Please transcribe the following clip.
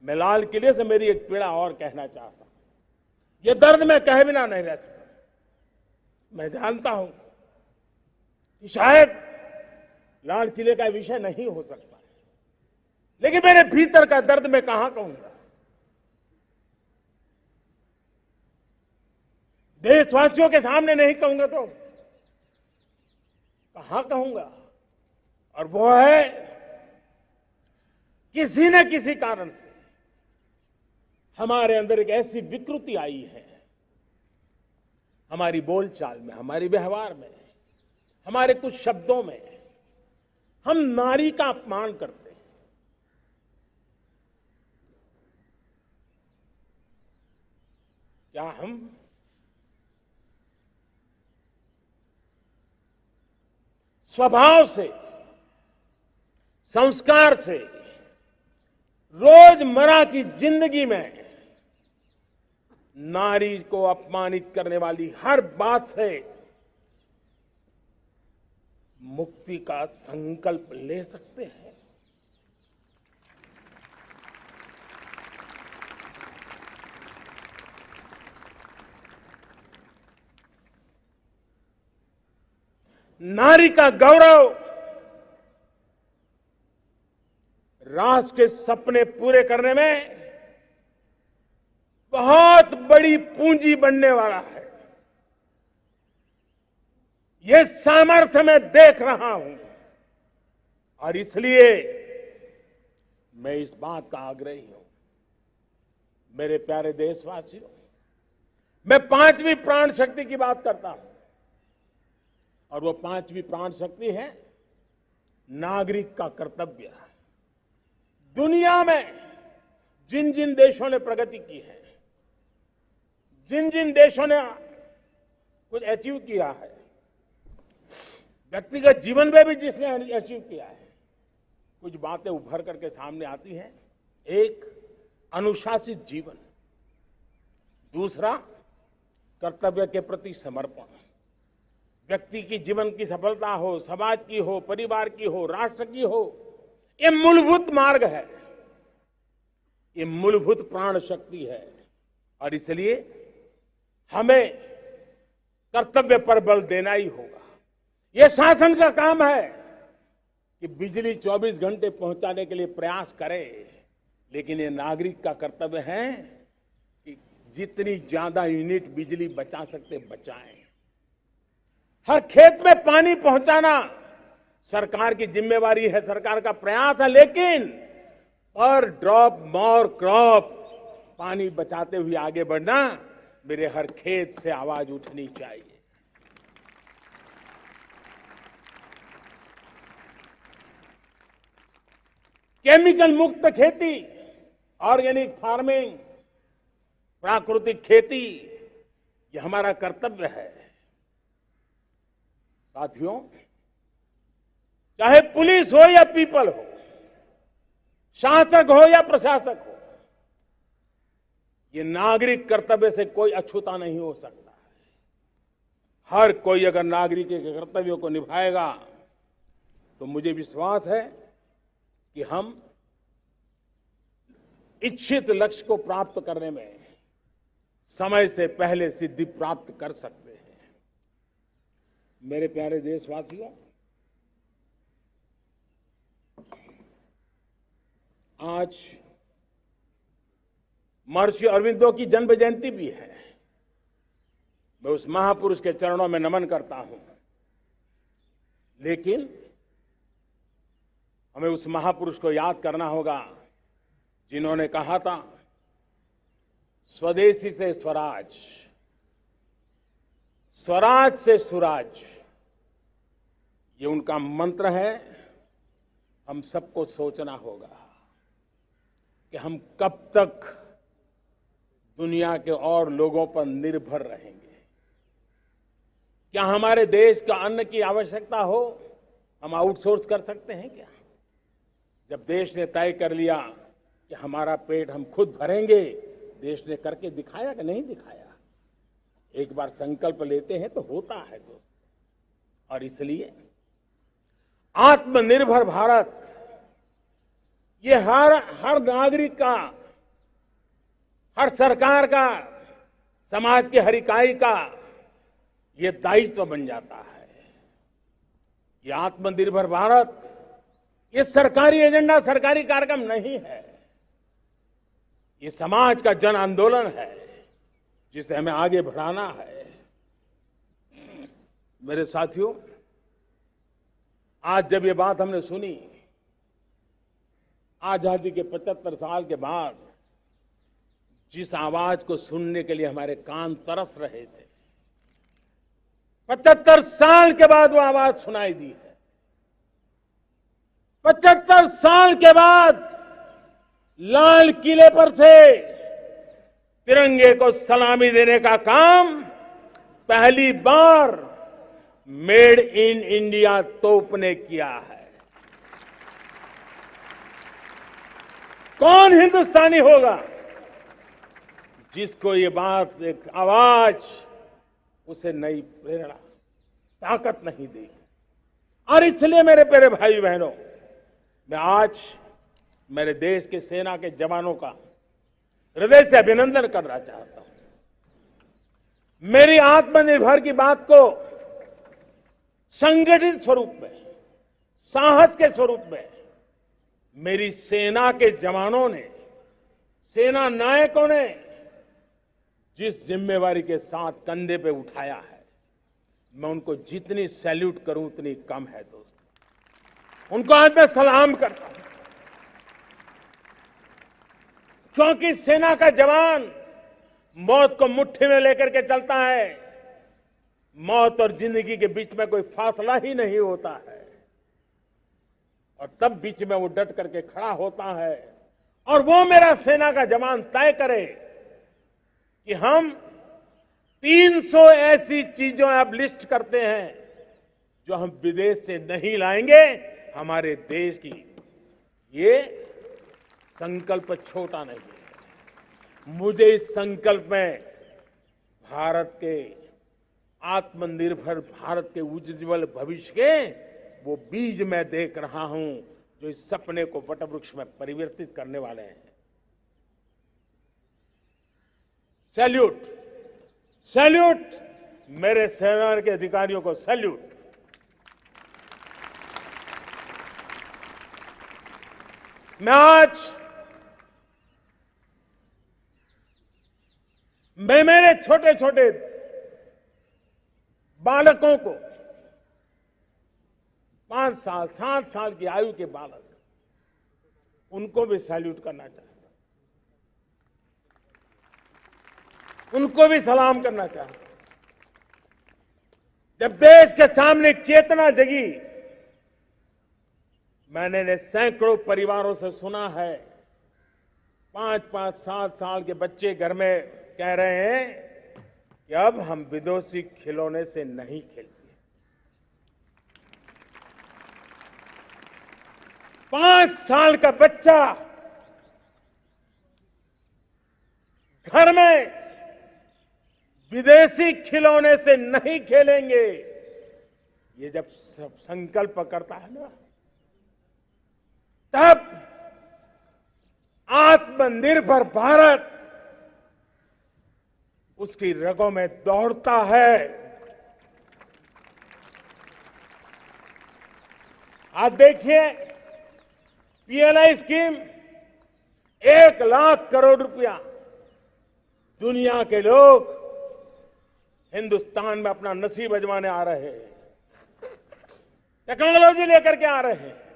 मैं लाल किले से मेरी एक पीड़ा और कहना चाहता हूं। ये दर्द मैं कहे बिना नहीं रह सकता। मैं जानता हूं कि शायद लाल किले का विषय नहीं हो सकता, लेकिन मेरे भीतर का दर्द मैं कहां कहूंगा। देशवासियों के सामने नहीं कहूंगा तो कहां कहूंगा। और वो है, किसी न किसी कारण से हमारे अंदर एक ऐसी विकृति आई है, हमारी बोलचाल में, हमारे व्यवहार में, हमारे कुछ शब्दों में, हम नारी का अपमान करते हैं। क्या हम स्वभाव से, संस्कार से, रोजमर्रा की जिंदगी में नारी को अपमानित करने वाली हर बात से मुक्ति का संकल्प ले सकते हैं? नारी का गौरव राष्ट्र के सपने पूरे करने में बहुत बड़ी पूंजी बनने वाला है। यह सामर्थ्य मैं देख रहा हूं और इसलिए मैं इस बात का आग्रही हूं। मेरे प्यारे देशवासियों, मैं 5वीं प्राण शक्ति की बात करता हूं और वो 5वीं प्राण शक्ति है नागरिक का कर्तव्य। दुनिया में जिन जिन देशों ने प्रगति की है, जिन जिन देशों ने कुछ अचीव किया है, व्यक्तिगत जीवन में भी जिसने अचीव किया है, कुछ बातें उभर करके सामने आती हैं। एक, अनुशासित जीवन। दूसरा, कर्तव्य के प्रति समर्पण। व्यक्ति की जीवन की सफलता हो, समाज की हो, परिवार की हो, राष्ट्र की हो, ये मूलभूत मार्ग है, ये मूलभूत प्राण शक्ति है। और इसलिए हमें कर्तव्य पर बल देना ही होगा। यह शासन का काम है कि बिजली 24 घंटे पहुंचाने के लिए प्रयास करे, लेकिन ये नागरिक का कर्तव्य है कि जितनी ज्यादा यूनिट बिजली बचा सकते बचाएं। हर खेत में पानी पहुंचाना सरकार की जिम्मेवारी है, सरकार का प्रयास है, लेकिन पर ड्रॉप मोर क्रॉप, पानी बचाते हुए आगे बढ़ना, मेरे हर खेत से आवाज उठनी चाहिए। केमिकल मुक्त खेती, ऑर्गेनिक फार्मिंग, प्राकृतिक खेती, ये हमारा कर्तव्य है। साथियों, चाहे पुलिस हो या पीपल हो, शासक हो या प्रशासक हो, ये नागरिक कर्तव्य से कोई अछूता नहीं हो सकता है। हर कोई अगर नागरिक के कर्तव्यों को निभाएगा तो मुझे विश्वास है कि हम इच्छित लक्ष्य को प्राप्त करने में समय से पहले सिद्धि प्राप्त कर सकते हैं। मेरे प्यारे देशवासियों, आज महर्षि अरविंदो की जन्म जयंती भी है। मैं उस महापुरुष के चरणों में नमन करता हूं, लेकिन हमें उस महापुरुष को याद करना होगा जिन्होंने कहा था, स्वदेशी से स्वराज, स्वराज से सुराज। ये उनका मंत्र है। हम सबको सोचना होगा कि हम कब तक दुनिया के और लोगों पर निर्भर रहेंगे। क्या हमारे देश का अन्न की आवश्यकता हो, हम आउटसोर्स कर सकते हैं क्या? जब देश ने तय कर लिया कि हमारा पेट हम खुद भरेंगे, देश ने करके दिखाया कि नहीं दिखाया? एक बार संकल्प लेते हैं तो होता है दोस्त। और इसलिए आत्मनिर्भर भारत, ये हर नागरिक का हर सरकार का, समाज की हर इकाई का ये दायित्व बन जाता है। ये आत्मनिर्भर भारत ये सरकारी एजेंडा, सरकारी कार्यक्रम नहीं है। ये समाज का जन आंदोलन है जिसे हमें आगे बढ़ाना है। मेरे साथियों, आज जब ये बात हमने सुनी, आजादी के 75 साल के बाद जिस आवाज को सुनने के लिए हमारे कान तरस रहे थे, 75 साल के बाद वो आवाज सुनाई दी है। 75 साल के बाद लाल किले पर से तिरंगे को सलामी देने का काम पहली बार मेड इन इंडिया तोप ने किया है। कौन हिंदुस्तानी होगा जिसको ये बात, एक आवाज उसे नई प्रेरणा, ताकत नहीं दी। और इसलिए मेरे प्यारे भाई बहनों, मैं आज मेरे देश के सेना के जवानों का हृदय से अभिनंदन करना चाहता हूं। मेरी आत्मनिर्भर की बात को संगठित स्वरूप में, साहस के स्वरूप में मेरी सेना के जवानों ने, सेना नायकों ने जिस जिम्मेवारी के साथ कंधे पे उठाया है, मैं उनको जितनी सैल्यूट करूं उतनी कम है दोस्तों। उनको आज मैं सलाम करता हूं, क्योंकि सेना का जवान मौत को मुट्ठी में लेकर के चलता है। मौत और जिंदगी के बीच में कोई फासला ही नहीं होता है, और तब बीच में वो डट करके खड़ा होता है। और वो मेरा सेना का जवान तय करे कि हम 300 ऐसी चीजों अब लिस्ट करते हैं जो हम विदेश से नहीं लाएंगे हमारे देश की। ये संकल्प छोटा नहीं है। मुझे इस संकल्प में भारत के आत्मनिर्भर भारत के उज्ज्वल भविष्य के वो बीज मैं देख रहा हूं जो इस सपने को वटवृक्ष में परिवर्तित करने वाले हैं। सैल्यूट, सैल्यूट मेरे सेना के अधिकारियों को, सैल्यूट। मैं मेरे छोटे छोटे बालकों को, 5 साल 7 साल की आयु के बालक, उनको भी सैल्यूट करना चाहता हूं, उनको भी सलाम करना चाहता हूं। जब देश के सामने एक चेतना जगी, मैंने सैकड़ों परिवारों से सुना है, 5-5, 7 साल के बच्चे घर में कह रहे हैं कि अब हम विदेशी खिलौने से नहीं खेलते। 5 साल का बच्चा घर में विदेशी खिलौने से नहीं खेलेंगे, ये जब संकल्प करता है ना, तब आत्मनिर्भर भारत उसकी रगों में दौड़ता है। आज देखिए, पीएलआई स्कीम 1 लाख करोड़ रुपया दुनिया के लोग हिंदुस्तान में अपना नसीब आजमाने आ रहे हैं, टेक्नोलॉजी लेकर के आ रहे हैं।